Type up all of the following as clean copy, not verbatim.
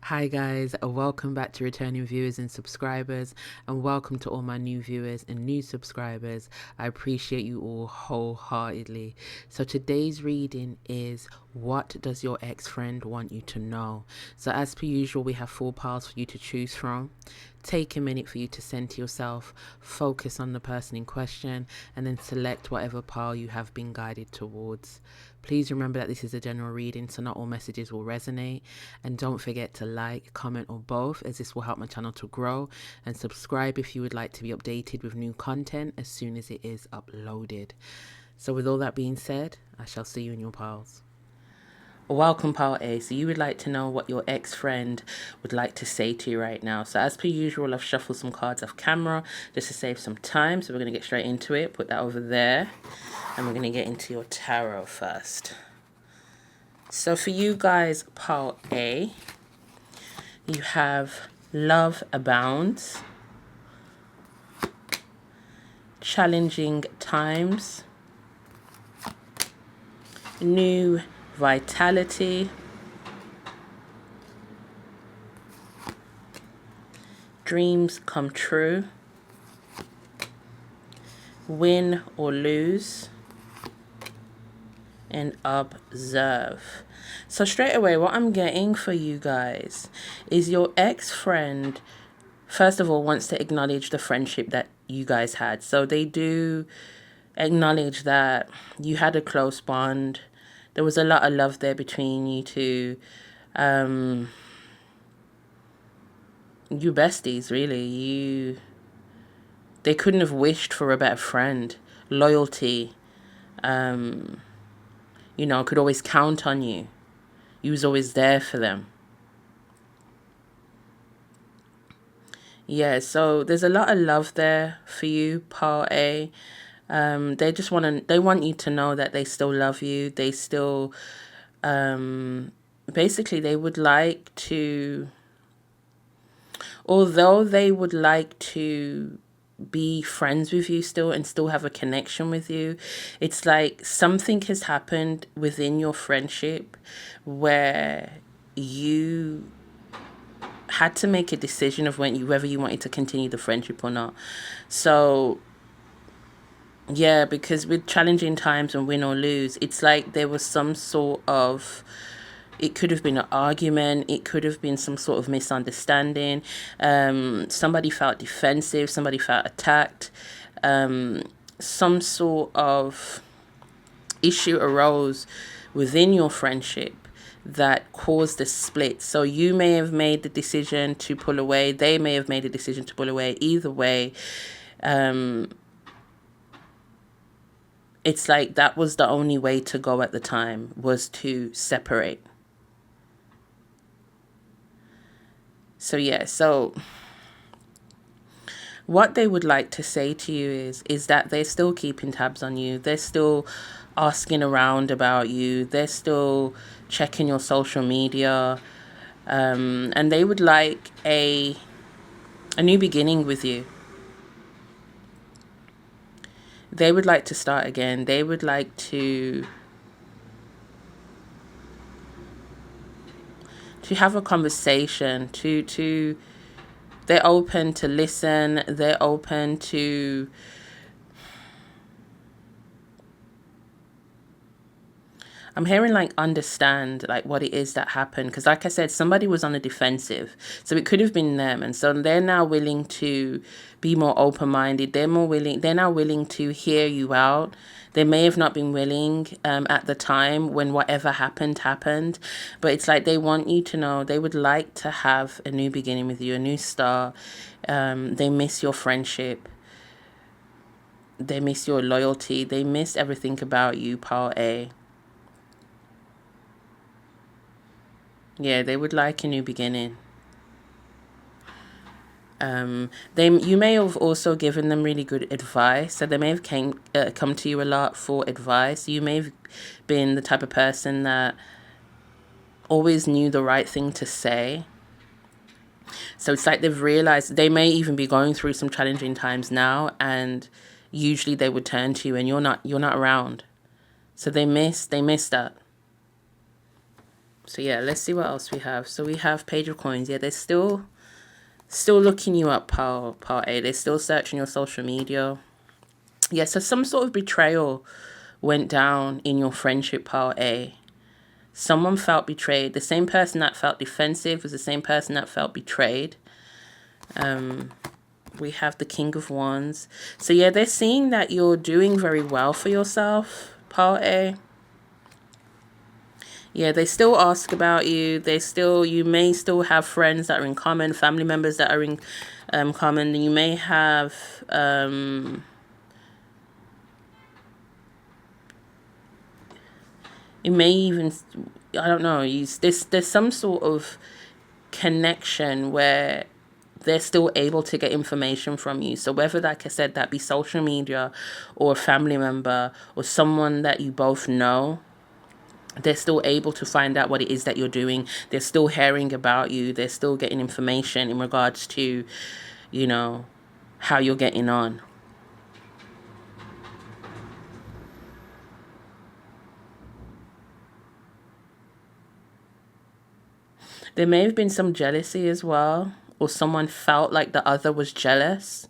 Hi guys, welcome back to returning viewers and subscribers, and welcome to all my new viewers and new subscribers. I appreciate you all wholeheartedly. So today's reading is, what does your ex-friend want you to know? So as per usual, we have 4 piles for you to choose from. Take a minute for you to center yourself, focus on the person in question, and then select whatever pile you have been guided towards. Please remember that this is a general reading, so not all messages will resonate. And don't forget to like, comment, or both, as this will help my channel to grow. And subscribe if you would like to be updated with new content as soon as it is uploaded. So with all that being said, I shall see you in your piles. Welcome, pile A. So you would like to know what your ex-friend would like to say to you right now. So as per usual, I've shuffled some cards off camera just to save some time. So we're going to get straight into it. Put that over there. And we're going to get into your tarot first. So for you guys, pile A, you have love abounds, challenging times, new vitality, dreams come true, win or lose, and observe. So straight away, what I'm getting for you guys is your ex-friend, first of all, wants to acknowledge the friendship that you guys had. So they do acknowledge that you had a close bond. There was a lot of love there between you two. You besties, really. They couldn't have wished for a better friend. Loyalty. Could always count on you. You was always there for them. Yeah, so there's a lot of love there for you, pile A. They want you to know that they still love you. They still, basically they would like to, although they would like to be friends with you still and still have a connection with you, it's like something has happened within your friendship where you had to make a decision of whether you wanted to continue the friendship or not. So yeah, because with challenging times and win or lose, it's like there was some sort of, it could have been an argument, it could have been some sort of misunderstanding. Somebody felt defensive, somebody felt attacked. Some sort of issue arose within your friendship that caused the split. So you may have made the decision to pull away, they may have made a decision to pull away. Either way, it's like that was the only way to go at the time, was to separate. So yeah, so what they would like to say to you is that they're still keeping tabs on you. They're still asking around about you. They're still checking your social media. And they would like a new beginning with you. They would like to start again. They would like to have a conversation, they're open to listen, they're open to I'm hearing like understand like what it is that happened, because like I said, somebody was on the defensive, so it could have been them, and so they're now willing to be more open-minded. They're now willing to hear you out. They may have not been willing at the time when whatever happened, but it's like they want you to know they would like to have a new beginning with you, a new start. They miss your friendship. They miss your loyalty. They miss everything about you, pile A. Yeah, they would like a new beginning. You may have also given them really good advice, so they may have come to you a lot for advice. You may have been the type of person that always knew the right thing to say. So it's like they've realized they may even be going through some challenging times now, and usually they would turn to you and you're not around. So they miss that. So yeah, let's see what else we have. So we have Page of Coins. Yeah, they're still looking you up, pal A. They're still searching your social media. Yeah, so some sort of betrayal went down in your friendship, pal A. Someone felt betrayed. The same person that felt defensive was the same person that felt betrayed. We have the King of Wands. So yeah, they're seeing that you're doing very well for yourself, pal A. Yeah, they still ask about you. You may still have friends that are in common, family members that are in common. You may have, you may even, I don't know, there's some sort of connection where they're still able to get information from you. So whether, like I said, that be social media or a family member or someone that you both know, they're still able to find out what it is that you're doing. They're still hearing about you. They're still getting information in regards to, you know, how you're getting on. There may have been some jealousy as well, or someone felt like the other was jealous.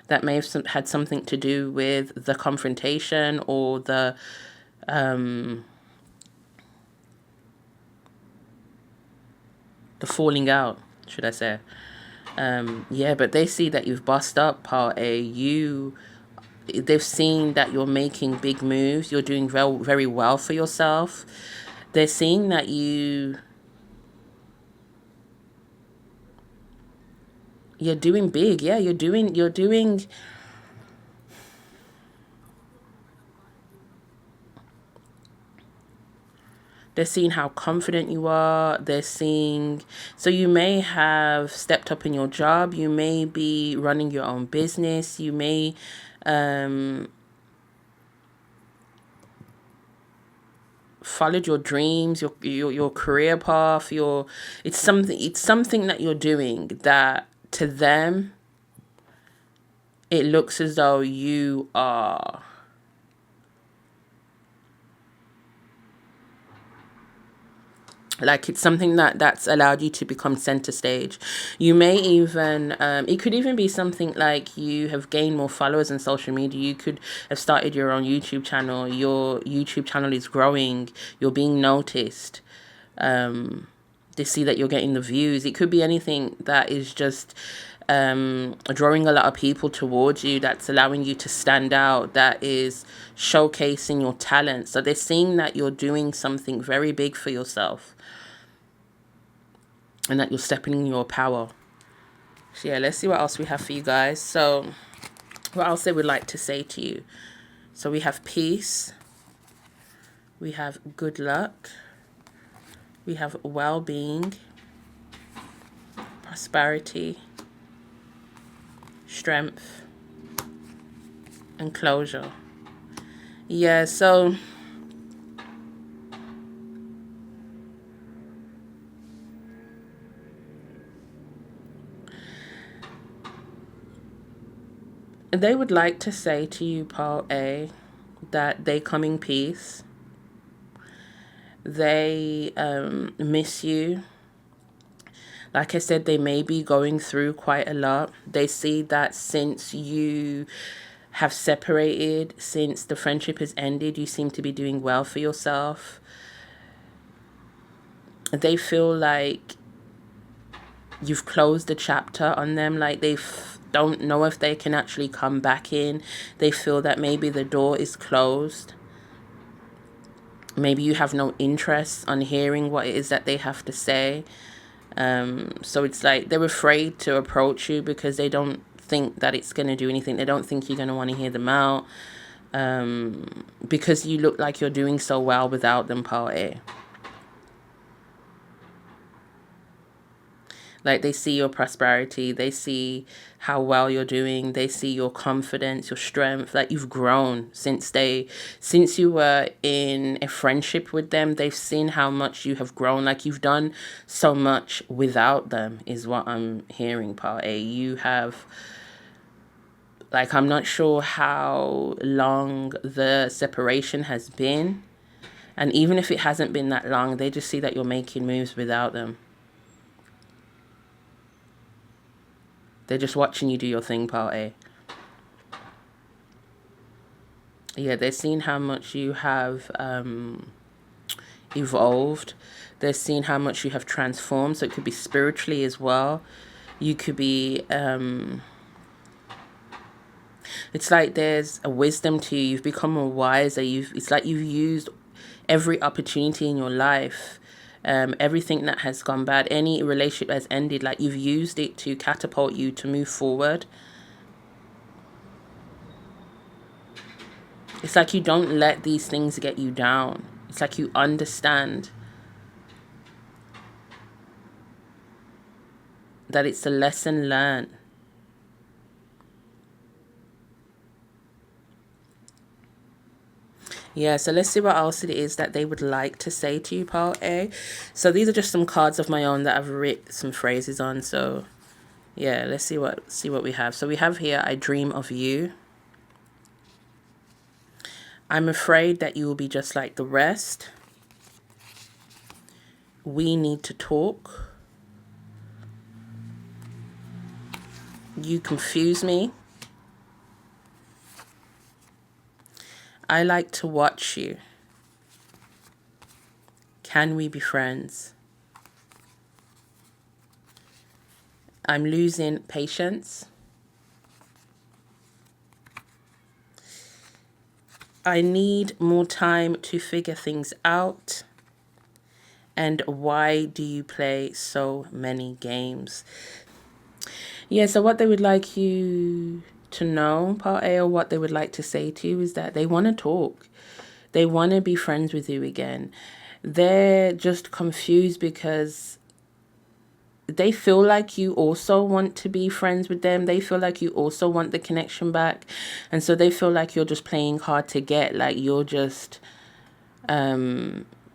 That may have had something to do with the confrontation or the falling out, should I say. Yeah, but they see that you've bust up, part A. They've seen that you're making big moves. You're doing very well for yourself. They're seeing that you're doing big. Yeah, you're doing they're seeing how confident you are. They're seeing, so you may have stepped up in your job. You may be running your own business. You may followed your dreams, your career path. It's something that you're doing that to them it looks as though you are like, it's something that's allowed you to become center stage. You may even it could even be something like you have gained more followers on social media. You could have started your own YouTube channel. Your YouTube channel is growing. You're being noticed. They see that you're getting the views. It could be anything that is just drawing a lot of people towards you, that's allowing you to stand out, that is showcasing your talent. So they're seeing that you're doing something very big for yourself and that you're stepping in your power. So yeah, let's see what else we have for you guys. So what else they would like to say to you. So we have peace, we have good luck, we have well-being, prosperity, strength, and closure. Yeah, so they would like to say to you, Paul A, that they come in peace. They miss you. Like I said, they may be going through quite a lot. They see that since you have separated, since the friendship has ended, you seem to be doing well for yourself. They feel like you've closed the chapter on them, like they don't know if they can actually come back in. They feel that maybe the door is closed. Maybe you have no interest on hearing what it is that they have to say. So it's like they're afraid to approach you because they don't think that it's going to do anything. They don't think you're going to want to hear them out, because you look like you're doing so well without them, part A. Like, they see your prosperity, they see how well you're doing, they see your confidence, your strength, like you've grown since you were in a friendship with them. They've seen how much you have grown, like you've done so much without them, is what I'm hearing, part A. You have, like, I'm not sure how long the separation has been, And even if it hasn't been that long, they just see that you're making moves without them. They're just watching you do your thing, part A. Yeah, they're seeing how much you have evolved. They're seeing how much you have transformed. So it could be spiritually as well. You could be... it's like there's a wisdom to you. You've become more wiser. It's like you've used every opportunity in your life. Everything that has gone bad, any relationship has ended, like you've used it to catapult you to move forward. It's like you don't let these things get you down. It's like you understand that it's a lesson learned. Yeah, so let's see what else it is that they would like to say to you, part A. So these are just some cards of my own that I've written some phrases on. So yeah, let's see what we have. So we have here, I dream of you. I'm afraid that you will be just like the rest. We need to talk. You confuse me. I like to watch you. Can we be friends? I'm losing patience. I need more time to figure things out. And why do you play so many games? Yeah, so what they would like you to know, part A, or what they would like to say to you is that they want to talk. They want to be friends with you again. They're just confused because they feel like you also want to be friends with them. They feel like you also want the connection back. And so they feel like you're just playing hard to get, like you're just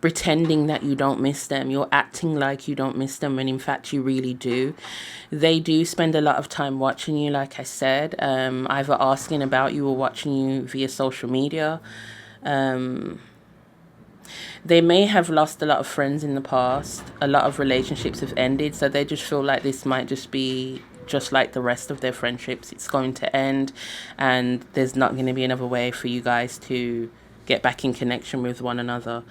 pretending that you don't miss them. You're acting like you don't miss them when in fact you really do. They do spend a lot of time watching you, like I said, either asking about you or watching you via social media. They may have lost a lot of friends in the past. A lot of relationships have ended, so they just feel like this might just be just like the rest of their friendships. It's going to end, and there's not going to be another way for you guys to get back in connection with one another.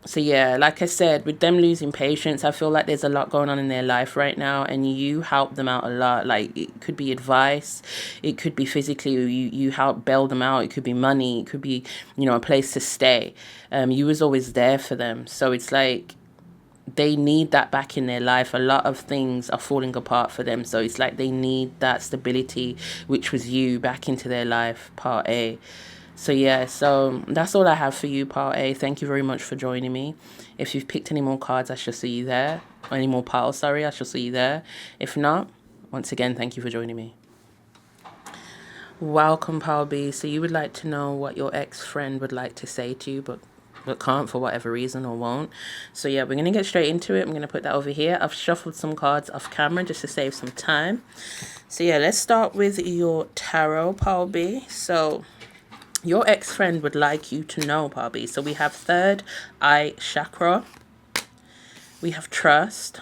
So yeah, like I said, with them losing patience, I feel like there's a lot going on in their life right now, and you help them out a lot. Like it could be advice, it could be physically, you help bail them out. It could be money, it could be, a place to stay. You was always there for them. So it's like they need that back in their life. A lot of things are falling apart for them. So it's like they need that stability, which was you, back into their life, part A. So yeah, so that's all I have for you, part A. Thank you very much for joining me. If you've picked any more cards, I shall see you there. Or any more piles, sorry, I shall see you there. If not, once again, thank you for joining me. Welcome, pile B. So you would like to know what your ex-friend would like to say to you, but can't for whatever reason or won't. So yeah, we're going to get straight into it. I'm going to put that over here. I've shuffled some cards off camera just to save some time. So yeah, let's start with your tarot, pile B. So your ex-friend would like you to know, Barbie. So we have third eye chakra. We have trust.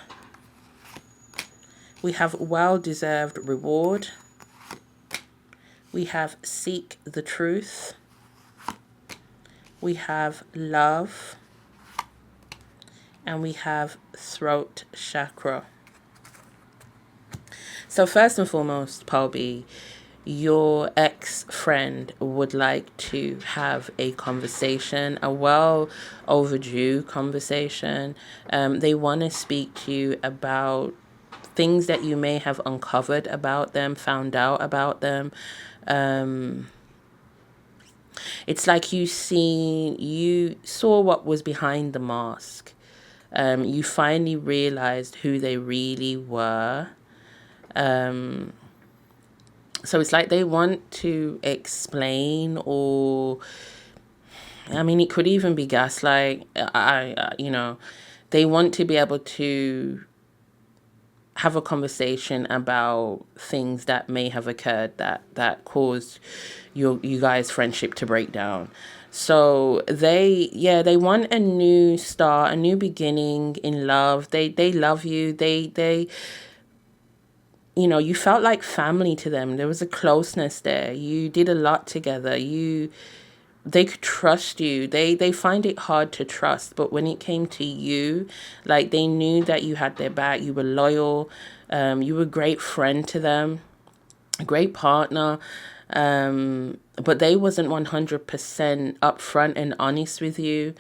We have well-deserved reward. We have seek the truth. We have love. And we have throat chakra. So first and foremost, Barbie, your ex-friend would like to have a conversation, a well overdue conversation. They want to speak to you about things that you may have uncovered about them, found out about them. It's like you saw what was behind the mask. You finally realized who they really were. So it's like they want to explain, or it could even be gaslight. They want to be able to have a conversation about things that may have occurred that caused you guys' friendship to break down. So they want a new start, a new beginning in love. They love you. They you felt like family to them. There was a closeness there. You did a lot together. They could trust you. They find it hard to trust, but when it came to you, like, they knew that you had their back. You were loyal. You were a great friend to them, a great partner. But they wasn't 100% upfront and honest with you.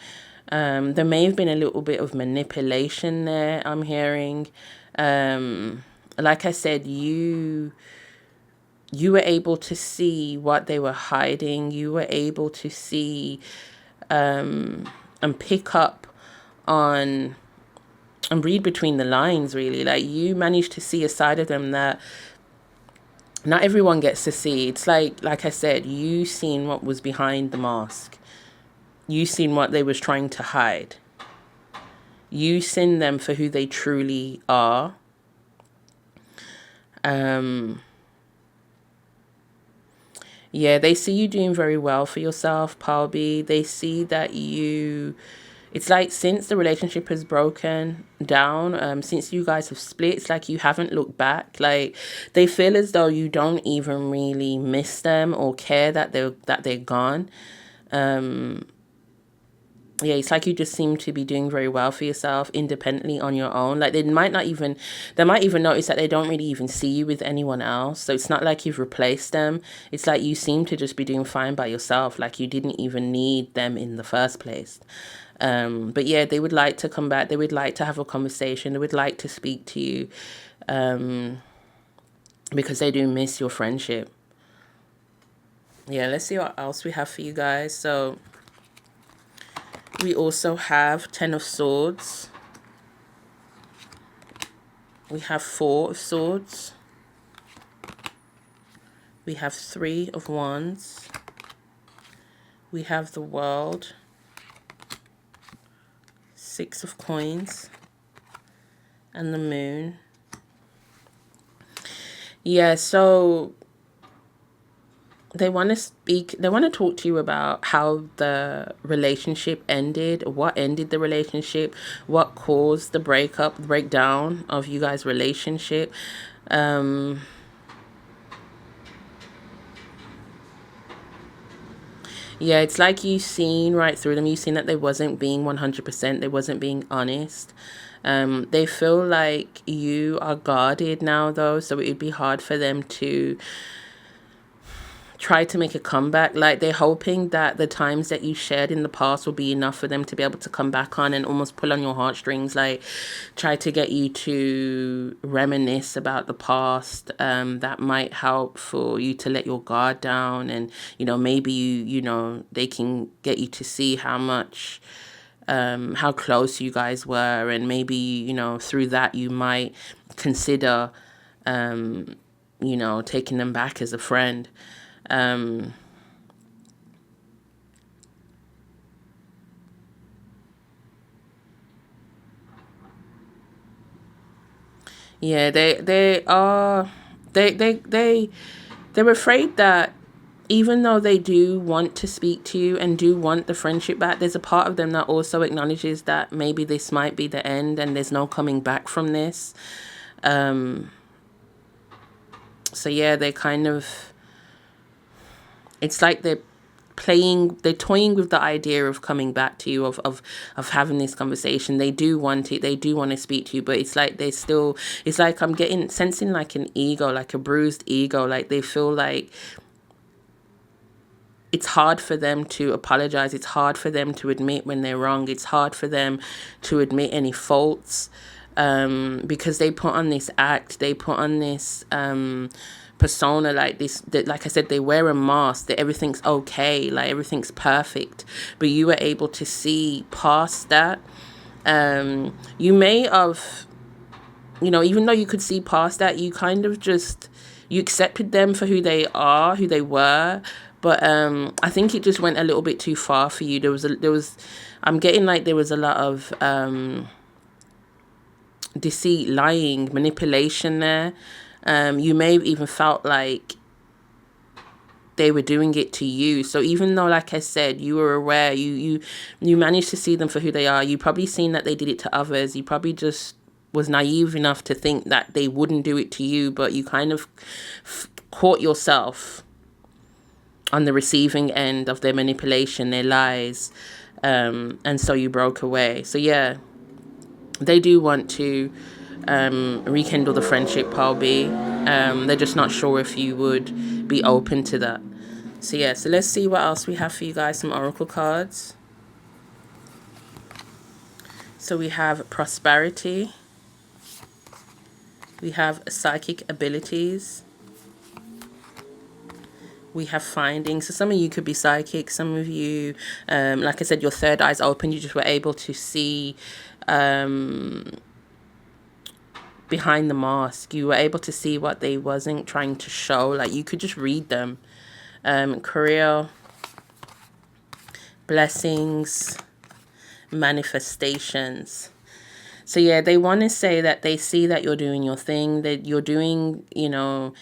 There may have been a little bit of manipulation there, I'm hearing. Like I said, you were able to see what they were hiding. You were able to see and pick up on and read between the lines, really. Like, you managed to see a side of them that not everyone gets to see. It's like I said, you seen what was behind the mask. You seen what they was trying to hide. You seen them for who they truly are. Yeah, they see you doing very well for yourself, Palby. They see that it's like, since the relationship has broken down, since you guys have split, it's like you haven't looked back. Like, they feel as though you don't even really miss them or care that they're gone. Yeah, it's like you just seem to be doing very well for yourself independently on your own. Like, they might even notice that they don't really even see you with anyone else. So it's not like you've replaced them. It's like you seem to just be doing fine by yourself. Like, you didn't even need them in the first place. But yeah, they would like to come back. They would like to have a conversation. They would like to speak to you, because they do miss your friendship. Yeah, let's see what else we have for you guys. So we also have 10 of Swords. We have 4 of Swords. We have 3 of Wands. We have the World. 6 of Coins. And the Moon. Yeah, so they want to talk to you about how the relationship ended, what ended the relationship, what caused the breakdown of you guys' relationship. Yeah, it's like you've seen right through them. You've seen that they wasn't being 100%. They wasn't being honest. They feel like you are guarded now, though, so it would be hard for them to try to make a comeback. Like, they're hoping that the times that you shared in the past will be enough for them to be able to come back on and almost pull on your heartstrings, like try to get you to reminisce about the past. That might help for you to let your guard down, and maybe they can get you to see how much how close you guys were, and maybe through that you might consider taking them back as a friend. Yeah, they're afraid that even though they do want to speak to you and do want the friendship back, there's a part of them that also acknowledges that maybe this might be the end and there's no coming back from this. So yeah, they kind of, it's like they're toying with the idea of coming back to you, of having this conversation. They do want it. They do want to speak to you, but it's like it's like I'm sensing like an ego, like a bruised ego. Like, they feel like it's hard for them to apologize. It's hard for them to admit when they're wrong. It's hard for them to admit any faults, because they put on this act. They put on this persona, like this, that, like I said, they wear a mask that everything's okay, like everything's perfect, but you were able to see past that. You may have, even though you could see past that, you kind of just, you accepted them for who they are, who they were, but I think it just went a little bit too far for you. I'm getting like there was a lot of deceit, lying, manipulation there. You may have even felt like they were doing it to you. So even though, like I said, you were aware, you managed to see them for who they are. You probably seen that they did it to others. You probably just was naive enough to think that they wouldn't do it to you, but you kind of caught yourself on the receiving end of their manipulation, their lies, and so you broke away. So yeah, they do want to rekindle the friendship, Paul B. They're just not sure if you would be open to that. So yeah, so let's see what else we have for you guys. Some oracle cards. So we have prosperity. We have psychic abilities. We have findings. So some of you could be psychic. Some of you, like I said, your third eye's open. You just were able to see behind the mask. You were able to see what they wasn't trying to show. Like you could just read them. Career, blessings, manifestations. So yeah, they want to say that they see that you're doing your thing, that you're doing, you know,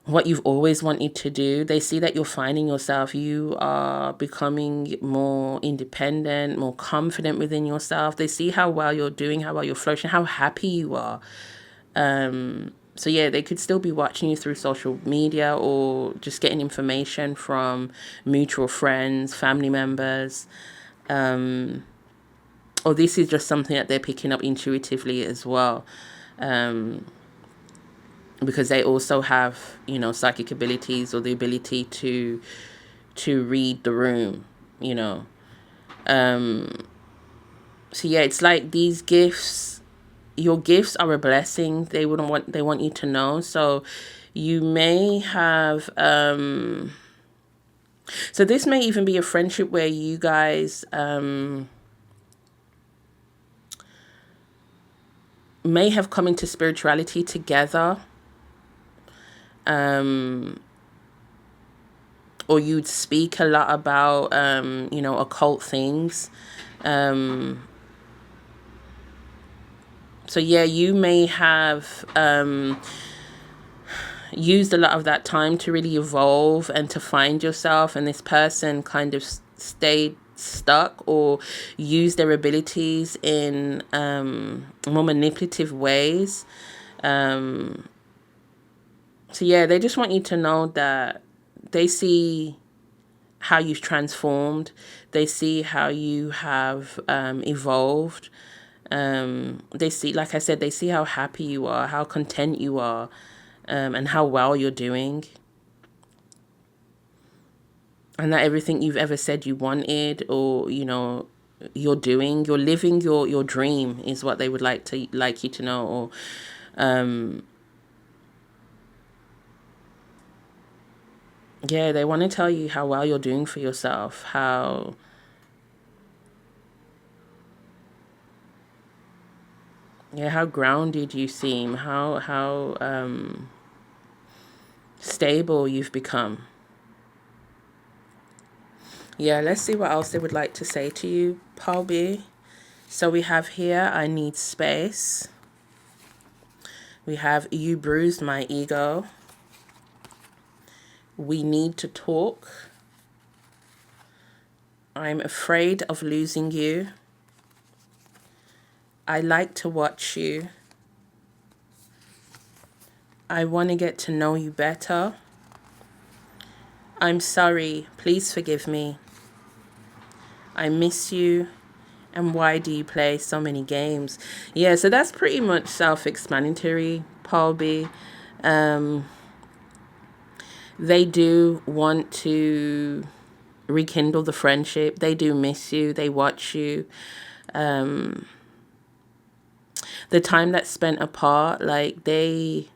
what you've always wanted to do. They see that you're finding yourself. You are becoming more independent, more confident within yourself. They see how well you're doing, how well you're flourishing, how happy you are. So yeah, they could still be watching you through social media or just getting information from mutual friends, family members. Or this is just something that they're picking up intuitively as well. Because they also have, you know, psychic abilities or the ability to read the room, you know. So yeah, it's like these gifts, your gifts are a blessing. They want you to know. So you may have so this may even be a friendship where you guys may have come into spirituality together. Or you'd speak a lot about, you know, occult things. So yeah, you may have used a lot of that time to really evolve and to find yourself, and this person kind of stayed stuck or used their abilities in more manipulative ways. So yeah, they just want you to know that they see how you've transformed. They see how you have evolved. They see, like I said, they see how happy you are, how content you are, and how well you're doing. And that everything you've ever said you wanted, or, you know, you're doing, you're living your dream is what they would like you to know. Or yeah, they want to tell you how well you're doing for yourself, how grounded you seem, how stable you've become. Yeah, let's see what else they would like to say to you, Paul B. So we have here, I need space. We have, you bruised my ego. We need to talk. I'm afraid of losing you. I like to watch you. I want to get to know you better. I'm sorry. Please forgive me. I miss you. And why do you play so many games? Yeah, so that's pretty much self-explanatory, Paul B. They do want to rekindle the friendship. They do miss you. They watch you. The time that's spent apart, like they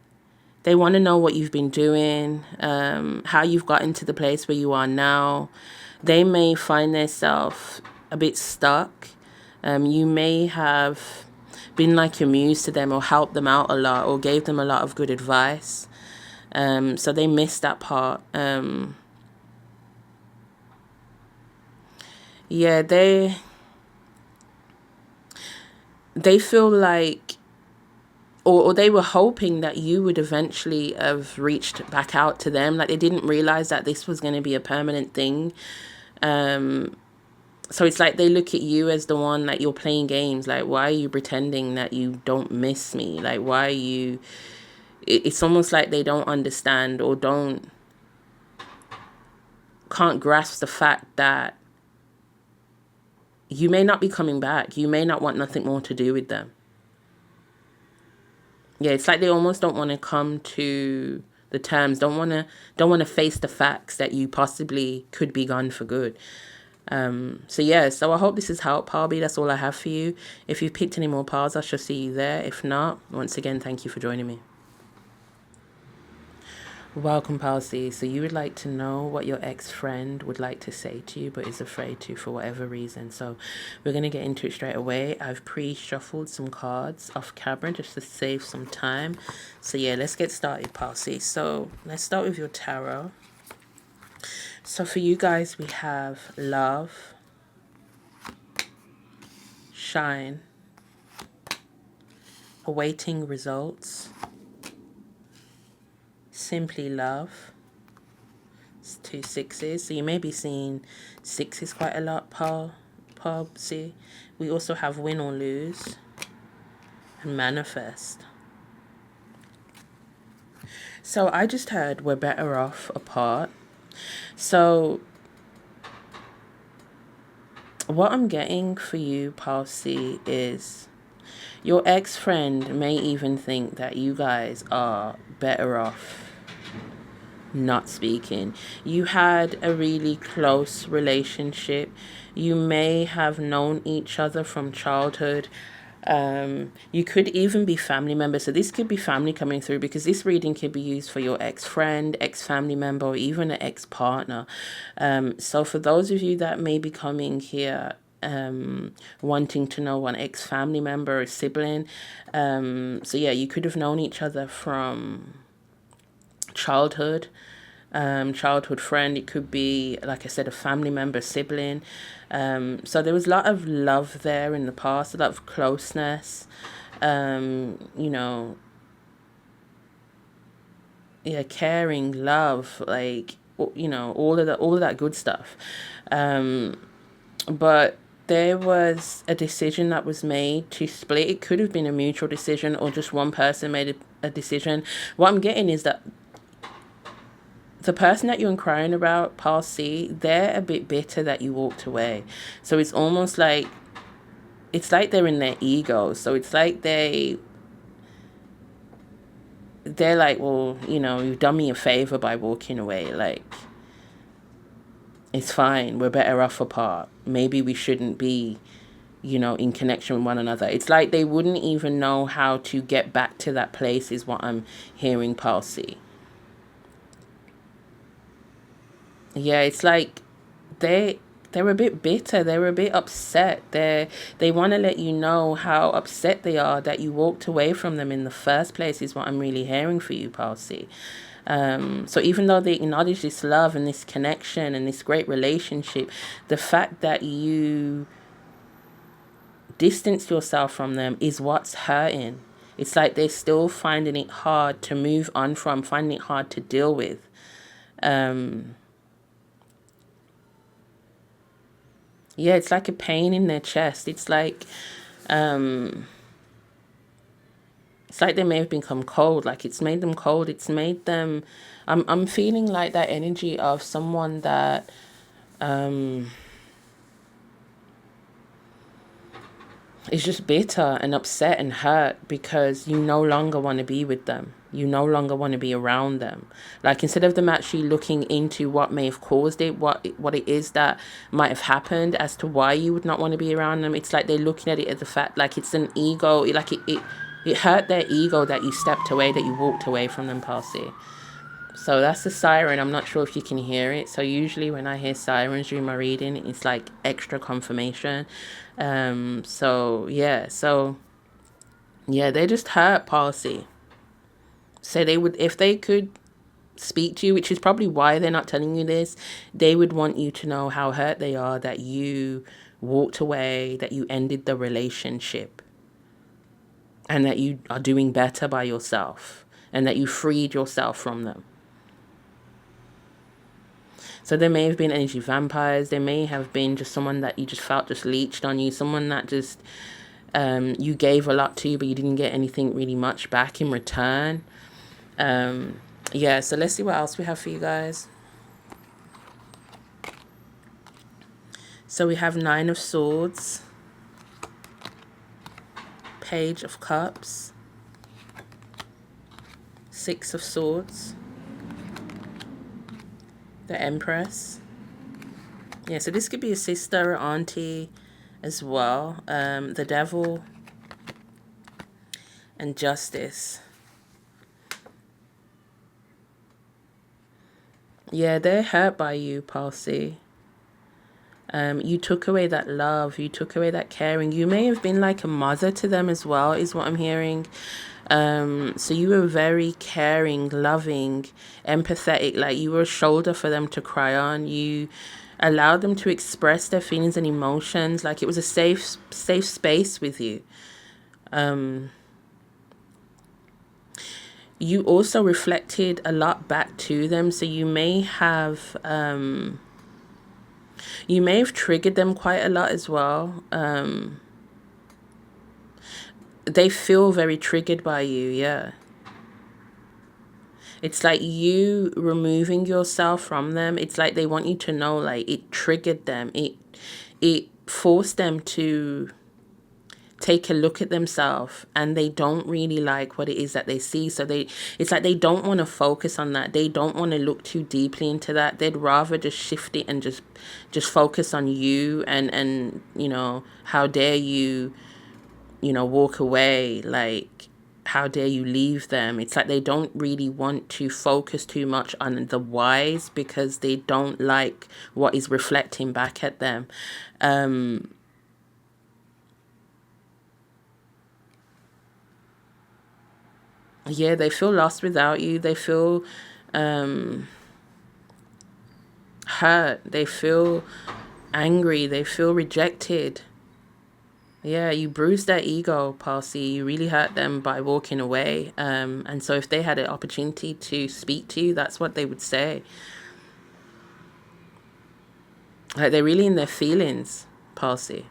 want to know what you've been doing, how you've gotten to the place where you are now. They may find themselves a bit stuck. You may have been like your muse to them or helped them out a lot or gave them a lot of good advice. So they miss that part. Yeah, they feel like or they were hoping that you would eventually have reached back out to them. Like they didn't realize that this was going to be a permanent thing. So it's like they look at you as the one that you're playing games. Like, why are you pretending that you don't miss me? Like, why are you... It's almost like they don't understand or can't grasp the fact that you may not be coming back. You may not want nothing more to do with them. Yeah, it's like they almost don't want to come to the terms, don't want to face the facts that you possibly could be gone for good. So yeah, so I hope this has helped, Pile B. That's all I have for you. If you've picked any more piles, I shall see you there. If not, once again, thank you for joining me. Welcome, Pile C. So you would like to know what your ex-friend would like to say to you but is afraid to for whatever reason. So we're going to get into it straight away. I've pre-shuffled some cards off camera just to save some time. So yeah, let's get started, Pile C. So let's start with your tarot. So for you guys, we have love, shine, awaiting results, simply love. It's 2 6s. So you may be seeing 6s quite a lot, Pub C. We also have win or lose and manifest. So I just heard we're better off apart. So what I'm getting for you, Pile C, is your ex-friend may even think that you guys are better off not speaking. You had a really close relationship. You may have known each other from childhood. You could even be family members. So this could be family coming through, because this reading could be used for your ex-friend, ex-family member, or even an ex-partner. So for those of you that may be coming here wanting to know an ex-family member or sibling, so yeah, you could have known each other from childhood, childhood friend. It could be, like I said, a family member, sibling. So there was a lot of love there in the past, a lot of closeness, you know, yeah, caring, love, like, you know, all of that good stuff. But there was a decision that was made to split. It could have been a mutual decision or just one person made a decision. What I'm getting is that the person that you're inquiring about, Pile C, they're a bit bitter that you walked away. So it's almost like, it's like they're in their ego. So it's like they're like, well, you know, you've done me a favor by walking away. Like, it's fine. We're better off apart. Maybe we shouldn't be, you know, in connection with one another. It's like they wouldn't even know how to get back to that place, is what I'm hearing, Pile C. Yeah, it's like they're a bit bitter. They're a bit upset. They want to let you know how upset they are that you walked away from them in the first place, is what I'm really hearing for you, Pile C. So even though they acknowledge this love and this connection and this great relationship, the fact that you distance yourself from them is what's hurting. It's like they're still finding it hard to move on from, finding it hard to deal with. Yeah, it's like a pain in their chest. It's like they may have become cold. Like, it's made them cold. It's made them... I'm feeling like that energy of someone that is just bitter and upset and hurt because you no longer want to be with them. You no longer want to be around them. Like, instead of them actually looking into what may have caused it, what it is that might have happened as to why you would not want to be around them, it's like they're looking at it as the fact, like it's an ego, like it hurt their ego that you stepped away, that you walked away from them, Pile C. So that's the siren. I'm not sure if you can hear it. So usually when I hear sirens during my reading, it's like extra confirmation. So yeah, they're just hurt, Pile C. So they would, if they could speak to you, which is probably why they're not telling you this, they would want you to know how hurt they are that you walked away, that you ended the relationship. and that you are doing better by yourself and that you freed yourself from them. So there may have been energy vampires. There may have been just someone that you just felt just leeched on you. Someone that just you gave a lot to, but you didn't get anything really much back in return. Yeah, so let's see what else we have for you guys. So we have Nine of Swords, Page of Cups, Six of Swords, the Empress. Yeah, so this could be a sister or auntie as well. The Devil and Justice. Yeah, they're hurt by you, Palsy. You took away that love. You took away that caring. You may have been like a mother to them as well, is what I'm hearing. So you were very caring, loving, empathetic. Like you were a shoulder for them to cry on. You allowed them to express their feelings and emotions. Like it was a safe space with you. You also reflected a lot back to them. So you may have triggered them quite a lot as well. They feel very triggered by you, yeah. It's like you removing yourself from them. It's like they want you to know, like, it triggered them. It forced them to take a look at themselves, and they don't really like what it is that they see. So it's like they don't want to focus on that. They don't want to look too deeply into that. They'd rather just shift it and just focus on you and how dare you walk away, like how dare you leave them. It's like they don't really want to focus too much on the whys because they don't like what is reflecting back at them. Yeah, they feel lost without you. They feel hurt. They feel angry. They feel rejected. Yeah, you bruised their ego, Palsy. You really hurt them by walking away. And so if they had an opportunity to speak to you, that's what they would say. Like they're really in their feelings, Palsy.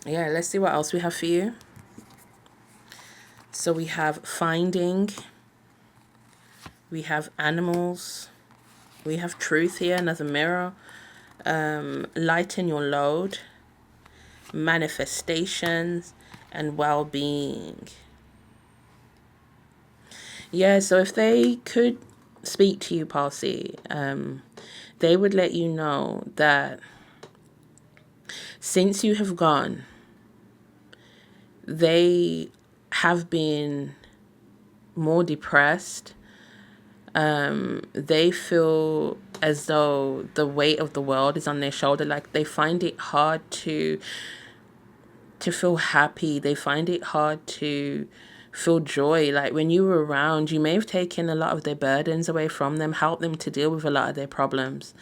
Yeah, let's see what else we have for you. So we have Finding. We have Animals. We have Truth here, another mirror. Lighten your load, manifestations, and well-being. Yeah, so if they could speak to you, Palsy, they would let you know that since you have gone, they have been more depressed. They feel as though the weight of the world is on their shoulder. Like they find it hard to feel happy. They find it hard to feel joy. Like when you were around, you may have taken a lot of their burdens away from them, helped them to deal with a lot of their problems,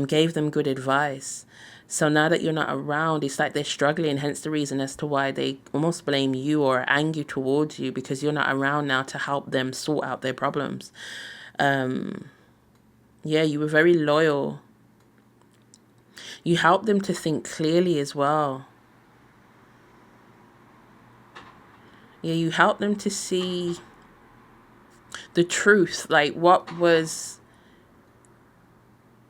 gave them good advice. So now that you're not around, it's like they're struggling, hence the reason as to why they almost blame you or are angry towards you because you're not around now to help them sort out their problems. Yeah, you were very loyal. You helped them to think clearly as well. Yeah, you helped them to see the truth, like what was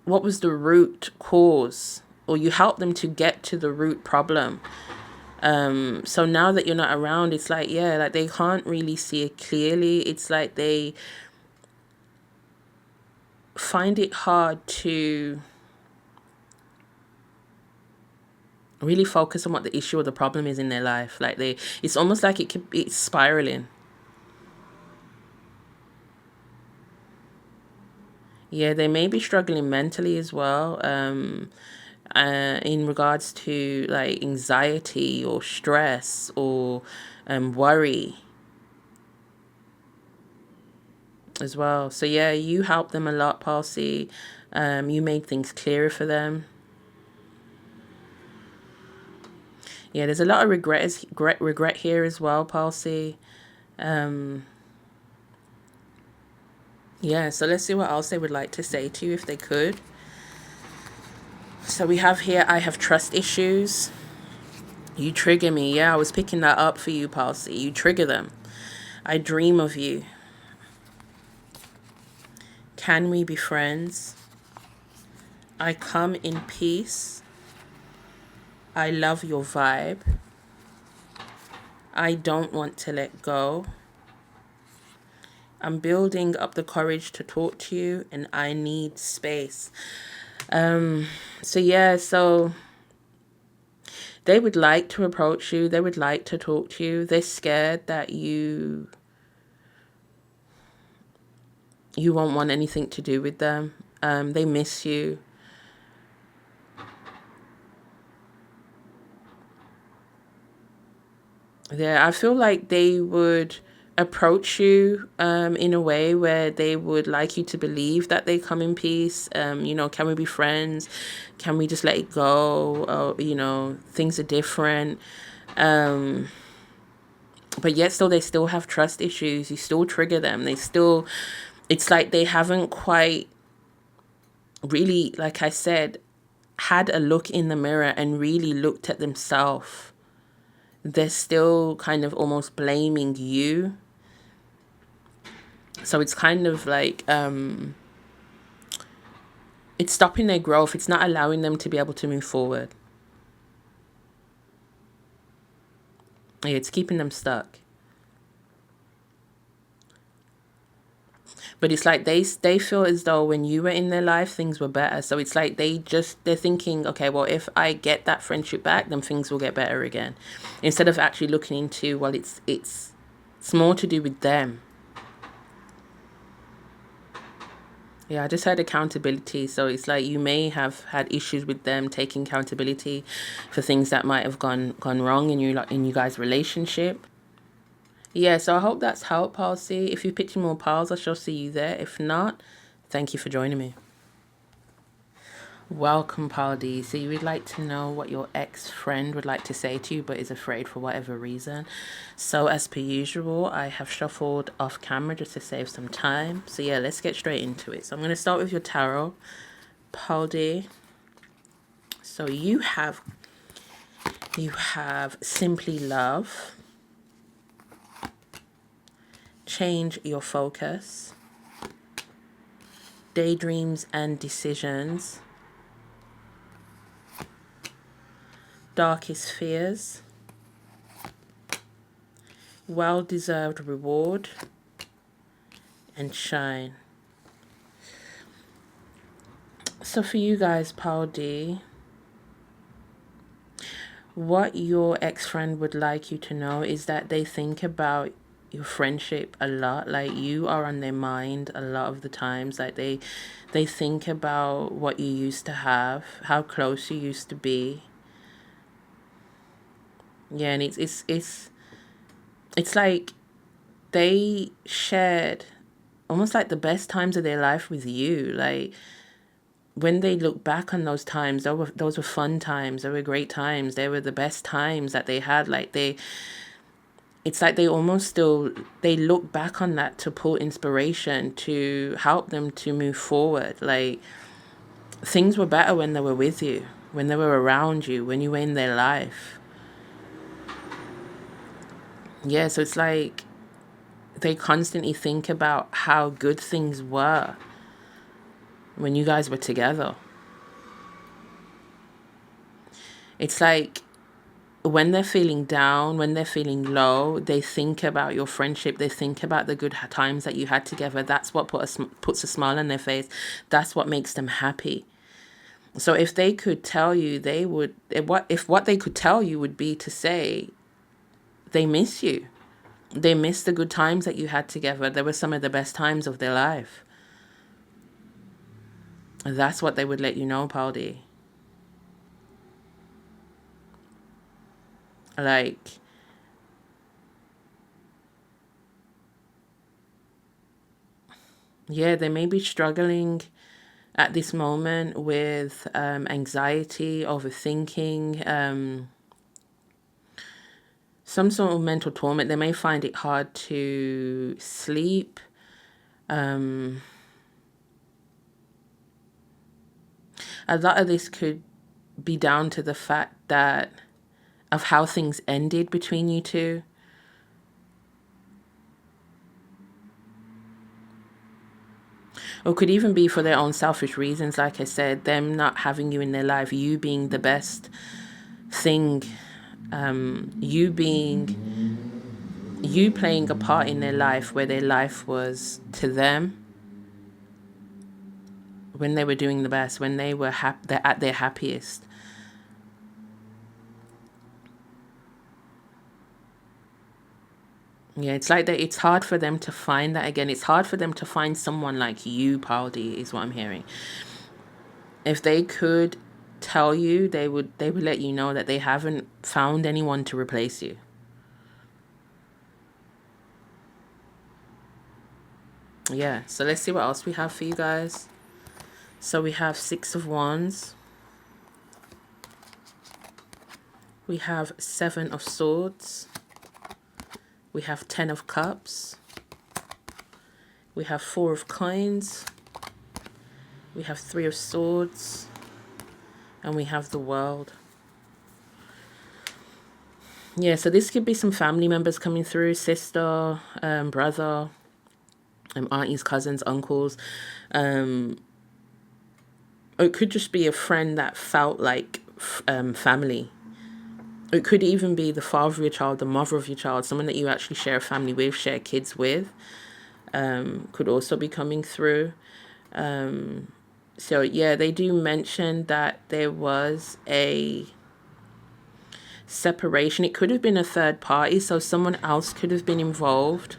the root cause, or you helped them to get to the root problem. So now that you're not around, it's like, yeah, like they can't really see it clearly. It's like they find it hard to really focus on what the issue or the problem is in their life. Like it's almost like it's spiraling. Yeah, they may be struggling mentally as well, in regards to like anxiety or stress or worry as well. So yeah, you helped them a lot, Palsy. You made things clearer for them. Yeah, there's a lot of regret here as well, Palsy. Yeah, so let's see what else they would like to say to you if they could. So we have here, I have trust issues. You trigger me. Yeah, I was picking that up for you, Palsy. You trigger them. I dream of you. Can we be friends? I come in peace. I love your vibe. I don't want to let go. I'm building up the courage to talk to you and I need space. So yeah, so they would like to approach you. They would like to talk to you. They're scared that you won't want anything to do with them. They miss you. Yeah, I feel like they would approach you in a way where they would like you to believe that they come in peace. Can we be friends? Can we just let it go? Things are different. But yet still they still have trust issues. You still trigger them. It's like they haven't quite really, like I said, had a look in the mirror and really looked at themselves. They're still kind of almost blaming you. So it's kind of like it's stopping their growth. It's not allowing them to be able to move forward. It's keeping them stuck. But it's like they feel as though when you were in their life, things were better. So it's like they're thinking, okay, well, if I get that friendship back, then things will get better again. Instead of actually looking into, well, it's more to do with them. Yeah, I just had accountability. So it's like you may have had issues with them taking accountability for things that might have gone wrong in you guys' relationship. Yeah, so I hope that's helped, Palsy. If you picked more piles, I shall see you there. If not, thank you for joining me. Welcome, Paldi. So you would like to know what your ex-friend would like to say to you but is afraid for whatever reason. So as per usual, I have shuffled off camera just to save some time. So yeah, let's get straight into it. So I'm going to start with your tarot, Paldi. So you have simply love. Change your focus. Daydreams and decisions. Darkest fears. Well-deserved reward. And shine. So for you guys, Paul D, what your ex-friend would like you to know is that they think about your friendship a lot. Like you are on their mind a lot of the times. Like they think about what you used to have, how close you used to be. Yeah, and it's like they shared almost like the best times of their life with you. Like when they look back on those times, those were fun times. They were great times. They were the best times that they had. Like it's like they almost still, they look back on that to pull inspiration to help them to move forward. Like things were better when they were with you, when they were around you, when you were in their life. Yeah, so it's like they constantly think about how good things were when you guys were together. It's like when they're feeling down, when they're feeling low, they think about your friendship. They think about the good times that you had together. That's what puts a smile on their face. That's what makes them happy. So if they could tell you, they would, if what they could tell you would be to say, they miss you. They miss the good times that you had together. They were some of the best times of their life. And that's what they would let you know, Paldi. Like, yeah, they may be struggling at this moment with anxiety, overthinking, some sort of mental torment. They may find it hard to sleep. A lot of this could be down to the fact that of how things ended between you two. Or could even be for their own selfish reasons, like I said, them not having you in their life, you being the best thing, you playing a part in their life where their life was to them when they were doing the best, when they were they're at their happiest. Yeah, it's like that. It's hard for them to find that again. It's hard for them to find someone like you, Paldi, is what I'm hearing. If they could tell you, they would let you know that they haven't found anyone to replace you. Yeah, so let's see what else we have for you guys. So we have 6 of Wands. We have 7 of Swords. We have 10 of Cups. We have 4 of Coins. We have 3 of Swords. And we have the World. Yeah, so this could be some family members coming through. Sister, brother, aunties, cousins, uncles. Or it could just be a friend that felt like family. It could even be the father of your child, the mother of your child, someone that you actually share a family with, share kids with, could also be coming through. So yeah, they do mention that there was a separation. It could have been a third party, so someone else could have been involved.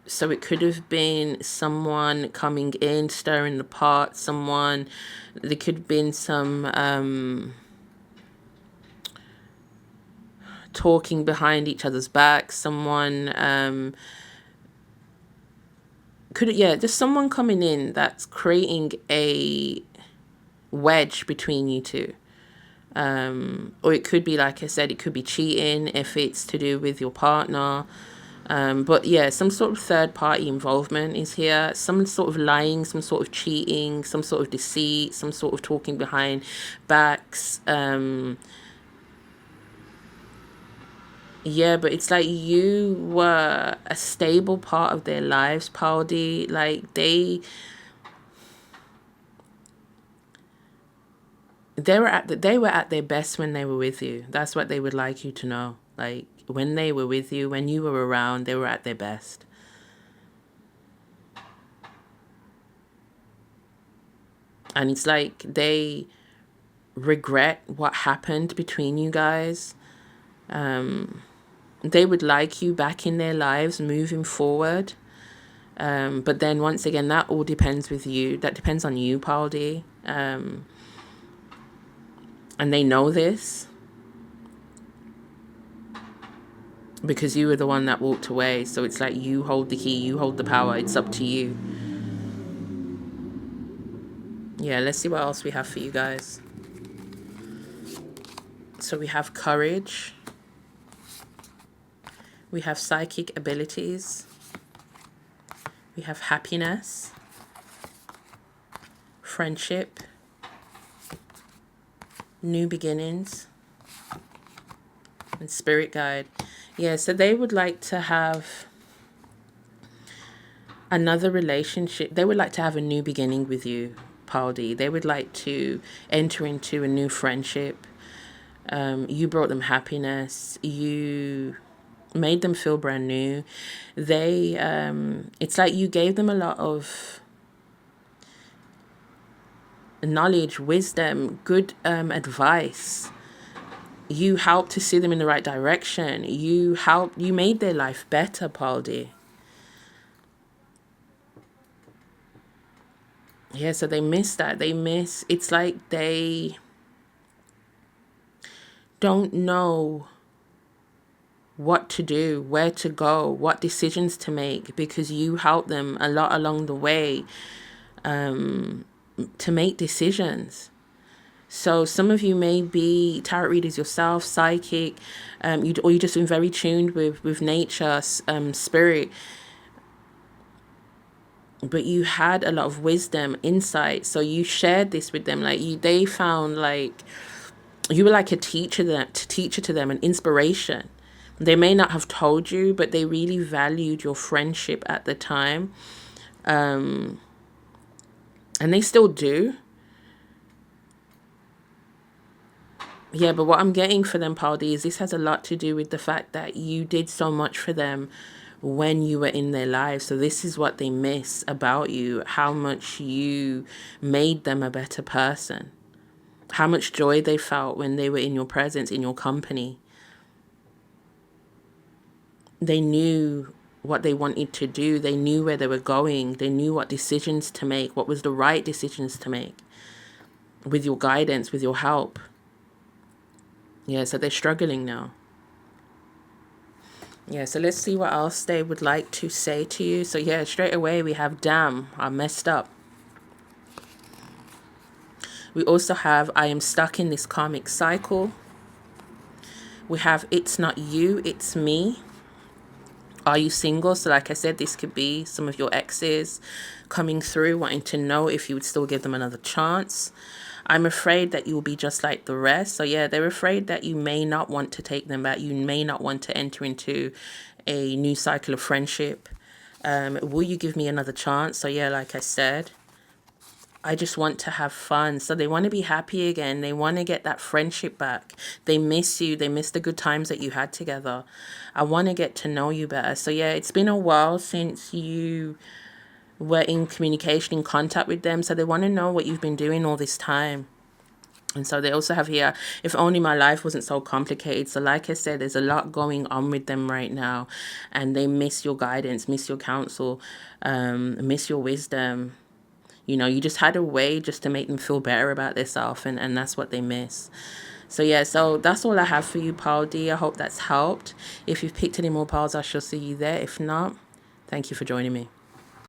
So it could have been someone coming in, stirring the pot, someone, there could have been some talking behind each other's backs, someone, just someone coming in that's creating a wedge between you two. Or it could be, like I said, it could be cheating if it's to do with your partner. But yeah, some sort of third party involvement is here. Some sort of lying, some sort of cheating, some sort of deceit, some sort of talking behind backs. Yeah, but it's like you were a stable part of their lives, Paldi. Like they were at their best when they were with you. That's what they would like you to know. Like when they were with you, when you were around, they were at their best. And it's like they regret what happened between you guys. They would like you back in their lives moving forward. But then once again, that all depends with you. That depends on you, Paldi. And they know this because you were the one that walked away. So it's like you hold the key, you hold the power. It's up to you. Yeah, let's see what else we have for you guys. So we have courage. We have psychic abilities. We have happiness. Friendship. New beginnings. And spirit guide. Yeah, so they would like to have another relationship. They would like to have a new beginning with you, Paldi. They would like to enter into a new friendship. You brought them happiness. You made them feel brand new. They, it's like you gave them a lot of knowledge, wisdom, good advice. You helped to see them in the right direction. You made their life better, Paldi. Yeah, so they miss that. It's like they don't know what to do, where to go, what decisions to make, because you help them a lot along the way to make decisions. So some of you may be tarot readers yourself, psychic, or you just been very tuned with nature, spirit. But you had a lot of wisdom, insight. So you shared this with them. Like they found like you were like a teacher to them, an inspiration. They may not have told you, but they really valued your friendship at the time. And they still do. Yeah, but what I'm getting for them, Paul D, is this has a lot to do with the fact that you did so much for them when you were in their lives. So this is what they miss about you, how much you made them a better person, how much joy they felt when they were in your presence, in your company. They knew what they wanted to do. They knew where they were going. They knew what decisions to make, what was the right decisions to make with your guidance, with your help. Yeah, so they're struggling now. Yeah, so let's see what else they would like to say to you. So yeah, straight away we have, damn, I messed up. We also have, I am stuck in this karmic cycle. We have, it's not you, it's me. Are you single? So like I said, this could be some of your exes coming through, wanting to know if you would still give them another chance. I'm afraid that you will be just like the rest. So yeah, they're afraid that you may not want to take them back. You may not want to enter into a new cycle of friendship. Will you give me another chance? So yeah, like I said, I just want to have fun. So they want to be happy again. They want to get that friendship back. They miss you. They miss the good times that you had together. I want to get to know you better. So yeah, it's been a while since you were in communication, in contact with them. So they want to know what you've been doing all this time. And so they also have here, if only my life wasn't so complicated. So like I said, there's a lot going on with them right now. And they miss your guidance, miss your counsel, miss your wisdom. You know, you just had a way just to make them feel better about themselves. And that's what they miss. So yeah, so that's all I have for you, Paul D. I hope that's helped. If you've picked any more piles, I shall see you there. If not, thank you for joining me.